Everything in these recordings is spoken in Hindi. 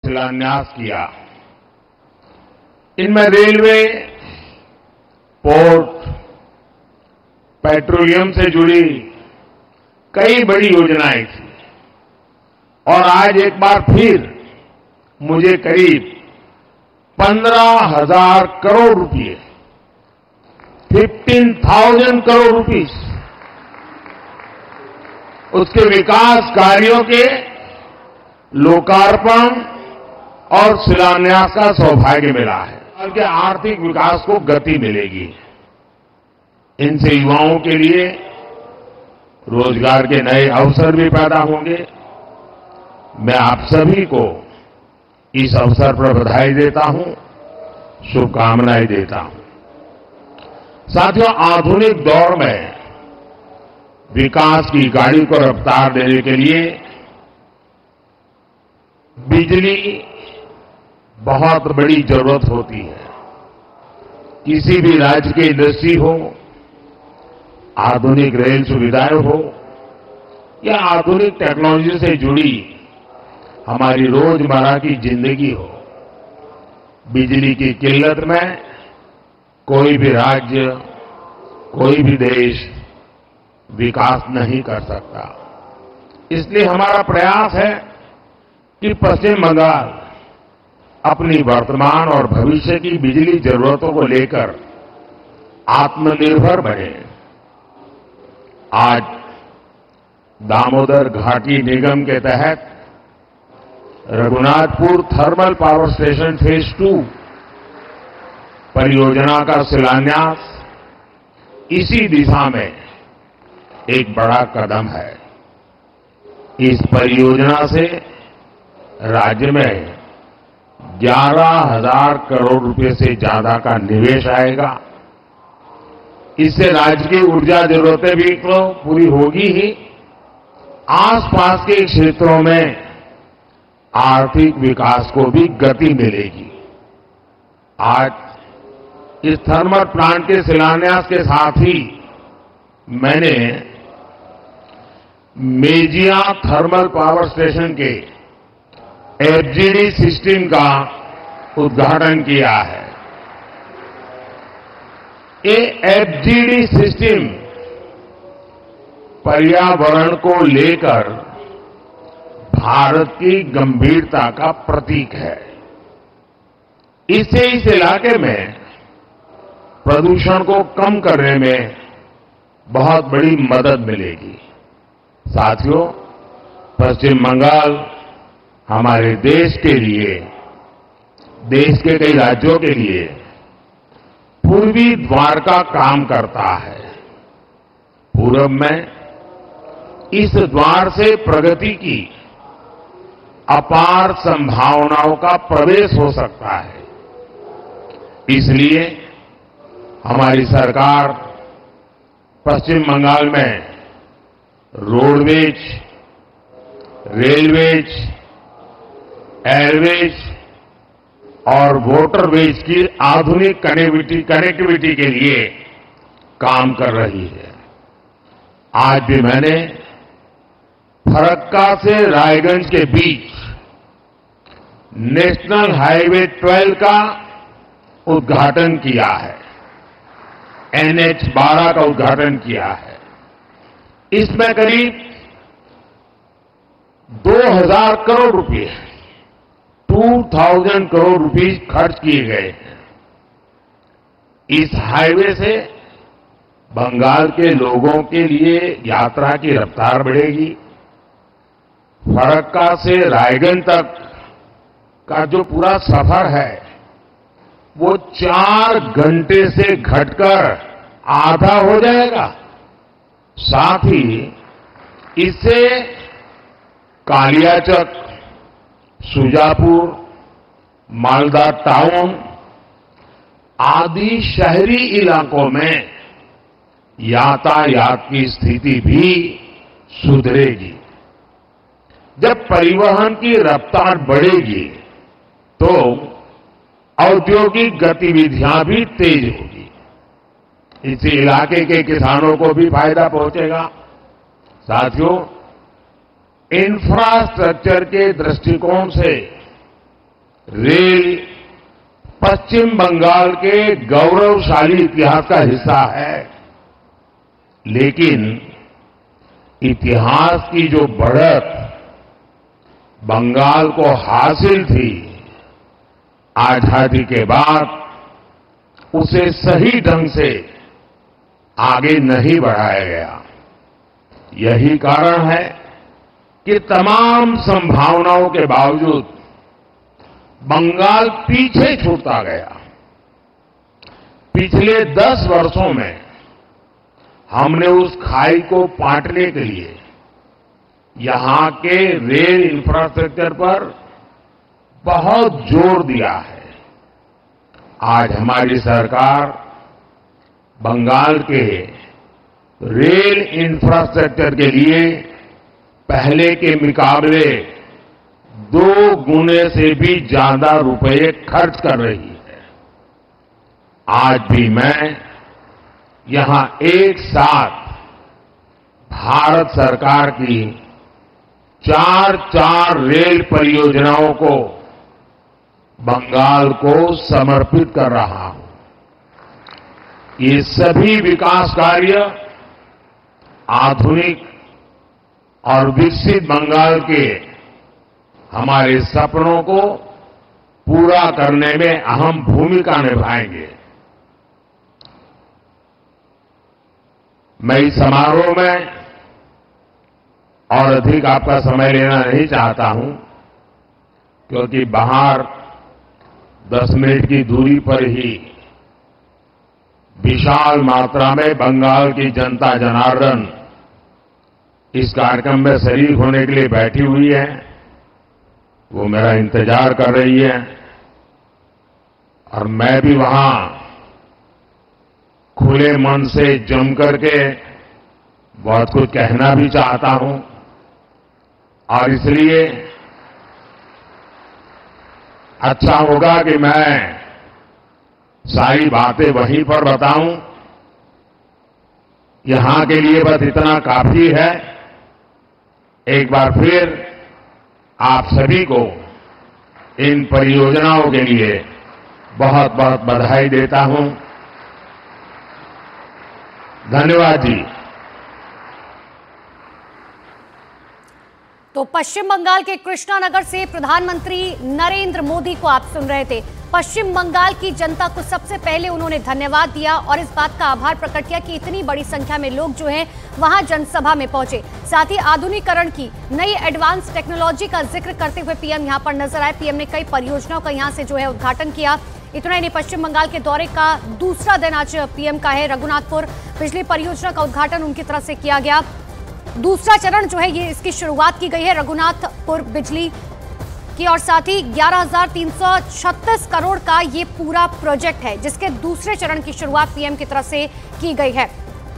शिलान्यास किया। इनमें रेलवे, पोर्ट, पेट्रोलियम से जुड़ी कई बड़ी योजनाएं थी और आज एक बार फिर मुझे करीब 15,000 करोड़ रुपए, 15,000 करोड़ रुपीस उसके विकास कार्यों के लोकार्पण और शिलान्यास का सौभाग्य मिला है। उनके आर्थिक विकास को गति मिलेगी। इनसे युवाओं के लिए रोजगार के नए अवसर भी पैदा होंगे। मैं आप सभी को इस अवसर पर बधाई देता हूं, शुभकामनाएं देता हूं। साथियों, आधुनिक दौर में विकास की गाड़ी को रफ्तार देने के लिए बिजली बहुत बड़ी जरूरत होती है। किसी भी राज्य की इंडस्ट्री हो, आधुनिक रेल सुविधाएं हो या आधुनिक टेक्नोलॉजी से जुड़ी हमारी रोजमर्रा की जिंदगी हो, बिजली की किल्लत में कोई भी राज्य, कोई भी देश विकास नहीं कर सकता। इसलिए हमारा प्रयास है कि पश्चिम बंगाल अपनी वर्तमान और भविष्य की बिजली जरूरतों को लेकर आत्मनिर्भर बने। आज दामोदर घाटी निगम के तहत Raghunathpur thermal power station phase 2 परियोजना का शिलान्यास इसी दिशा में एक बड़ा कदम है। इस परियोजना से राज्य में 11,000 करोड़ रुपए से ज्यादा का निवेश आएगा। इससे राज्य की ऊर्जा जरूरतें भी तो पूरी होगी ही, आसपास के क्षेत्रों में आर्थिक विकास को भी गति मिलेगी। आज इस थर्मल प्लांट के शिलान्यास के साथ ही मैंने मेजिया थर्मल पावर स्टेशन के एफजीडी सिस्टम का उद्घाटन किया है। ये एफजीडी सिस्टम पर्यावरण को लेकर भारत की गंभीरता का प्रतीक है। इससे इस इलाके में प्रदूषण को कम करने में बहुत बड़ी मदद मिलेगी। साथियों, पश्चिम बंगाल हमारे देश के लिए, देश के कई राज्यों के लिए पूर्वी द्वार का काम करता है। पूरब में इस द्वार से प्रगति की अपार संभावनाओं का प्रवेश हो सकता है। इसलिए हमारी सरकार पश्चिम बंगाल में रोडवेज, रेलवेज, एयरवेज और वाटरवेज की आधुनिक कनेक्टिविटी के लिए काम कर रही है। आज भी मैंने फरक्का से रायगंज के बीच नेशनल हाईवे 12 का उद्घाटन किया है, NH-12 का उद्घाटन किया है। इसमें करीब 2,000 करोड़ रुपए, 2,000 करोड़ रुपए खर्च किए गए हैं। इस हाईवे से बंगाल के लोगों के लिए यात्रा की रफ्तार बढ़ेगी। फरक्का से रायगंज तक का जो पूरा सफर है वो 4 घंटे से घटकर आधा हो जाएगा। साथ ही इससे कालियाचक, सुजापुर, मालदा टाउन आदि शहरी इलाकों में यातायात की स्थिति भी सुधरेगी। जब परिवहन की रफ्तार बढ़ेगी तो औद्योगिक गतिविधियां भी तेज होगी। इस इलाके के किसानों को भी फायदा पहुंचेगा। साथियों, इंफ्रास्ट्रक्चर के दृष्टिकोण से रेल पश्चिम बंगाल के गौरवशाली इतिहास का हिस्सा है, लेकिन इतिहास की जो बढ़त बंगाल को हासिल थी, आजादी के बाद उसे सही ढंग से आगे नहीं बढ़ाया गया। यही कारण है कि तमाम संभावनाओं के बावजूद बंगाल पीछे छूटता गया। पिछले 10 वर्षों में हमने उस खाई को पाटने के लिए यहां के रेल इंफ्रास्ट्रक्चर पर बहुत जोर दिया है। आज हमारी सरकार बंगाल के रेल इंफ्रास्ट्रक्चर के लिए पहले के मुकाबले 2 गुने से भी ज्यादा रुपए खर्च कर रही है। आज भी मैं यहां एक साथ भारत सरकार की 4 रेल परियोजनाओं को बंगाल को समर्पित कर रहा हूं। ये सभी विकास कार्य आधुनिक और विकसित बंगाल के हमारे सपनों को पूरा करने में अहम भूमिका निभाएंगे। मैं इस समारोह में और अधिक आपका समय लेना नहीं चाहता हूं, क्योंकि बाहर 10 मिनट की दूरी पर ही विशाल मात्रा में बंगाल की जनता जनार्दन इस कार्यक्रम में शरीक होने के लिए बैठी हुई है। वो मेरा इंतजार कर रही है और मैं भी वहां खुले मन से जम करके बहुत कुछ कहना भी चाहता हूं, और इसलिए अच्छा होगा कि मैं सारी बातें वहीं पर बताऊं। यहां के लिए बस इतना काफी है। एक बार फिर आप सभी को इन परियोजनाओं के लिए बहुत बहुत बधाई देता हूं। धन्यवाद जी। तो पश्चिम बंगाल के कृष्णानगर से प्रधानमंत्री नरेंद्र मोदी को आप सुन रहे थे। पश्चिम बंगाल की जनता को सबसे पहले उन्होंने धन्यवाद दिया और इस बात का आभार प्रकट किया कि इतनी बड़ी संख्या में लोग जो हैं वहां जनसभा में पहुंचे। साथ ही आधुनिकीकरण की नई एडवांस टेक्नोलॉजी का जिक्र करते हुए पीएम यहां पर नजर आए। पीएम ने कई परियोजनाओं का यहां से जो है उद्घाटन किया। इतना ही नहीं, पश्चिम बंगाल के दौरे का दूसरा दिन आज पीएम का है। रघुनाथपुर बिजली परियोजना का उद्घाटन उनकी तरफ से किया गया। दूसरा चरण जो है ये इसकी शुरुआत की गई है रघुनाथपुर बिजली की, और साथ ही 11,336 करोड़ का ये पूरा प्रोजेक्ट है, जिसके दूसरे चरण की शुरुआत पीएम की तरफ से की गई है।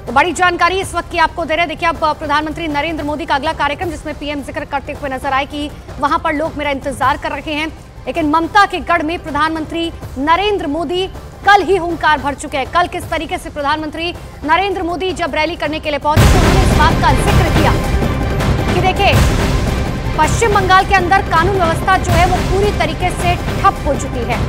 तो बड़ी जानकारी इस वक्त की आपको दे रहे हैं। देखिए, अब प्रधानमंत्री नरेंद्र मोदी का अगला कार्यक्रम जिसमें पीएम जिक्र करते हुए नजर आए कि वहां पर लोग मेरा इंतजार कर रहे हैं, लेकिन ममता के गढ़ में प्रधानमंत्री नरेंद्र मोदी कल ही हुंकार भर चुके हैं। कल किस तरीके से प्रधानमंत्री नरेंद्र मोदी जब रैली करने के लिए पहुंचे तो उन्होंने इस बात का जिक्र किया कि देखिए, पश्चिम बंगाल के अंदर कानून व्यवस्था जो है वो पूरी तरीके से ठप हो चुकी है।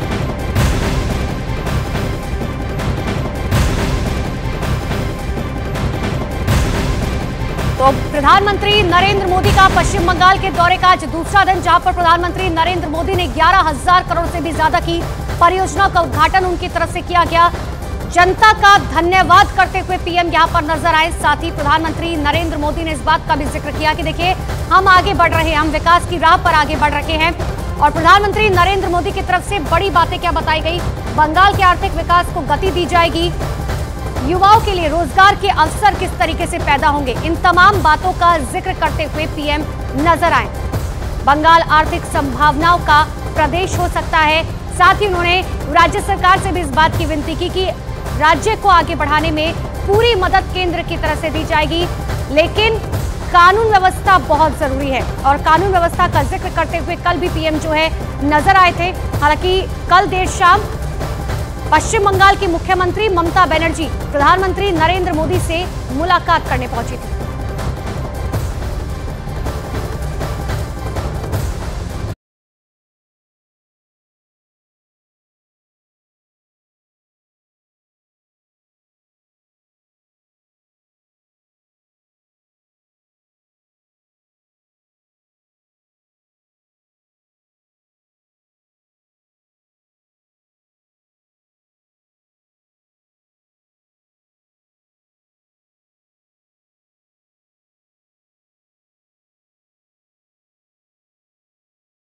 तो प्रधानमंत्री नरेंद्र मोदी का पश्चिम बंगाल के दौरे का आज दूसरा दिन, जहां पर प्रधानमंत्री नरेंद्र मोदी ने 11,000 करोड़ से भी ज्यादा की परियोजना का उद्घाटन उनकी तरफ से किया गया। जनता का धन्यवाद करते हुए पीएम यहां पर नजर आए। साथ ही प्रधानमंत्री नरेंद्र मोदी ने इस बात का भी जिक्र किया कि देखिए, हम आगे बढ़ रहे हैं, हम विकास की राह पर आगे बढ़ रहे हैं। और प्रधानमंत्री नरेंद्र मोदी की तरफ से बड़ी बातें क्या बताई गई, बंगाल के आर्थिक विकास को गति दी जाएगी, युवाओं के लिए रोजगार के अवसर किस तरीके से पैदा होंगे, इन तमाम बातों का जिक्र करते हुए पीएम नजर आए। बंगाल आर्थिक संभावनाओं का प्रदेश हो सकता है। साथ ही उन्होंने राज्य सरकार से भी इस बात की विनती की कि राज्य को आगे बढ़ाने में पूरी मदद केंद्र की तरफ से दी जाएगी, लेकिन कानून व्यवस्था बहुत जरूरी है। और कानून व्यवस्था का जिक्र करते हुए कल भी पीएम जो है नजर आए थे। हालांकि कल देर शाम पश्चिम बंगाल की मुख्यमंत्री ममता बनर्जी प्रधानमंत्री नरेंद्र मोदी से मुलाकात करने पहुंची थी।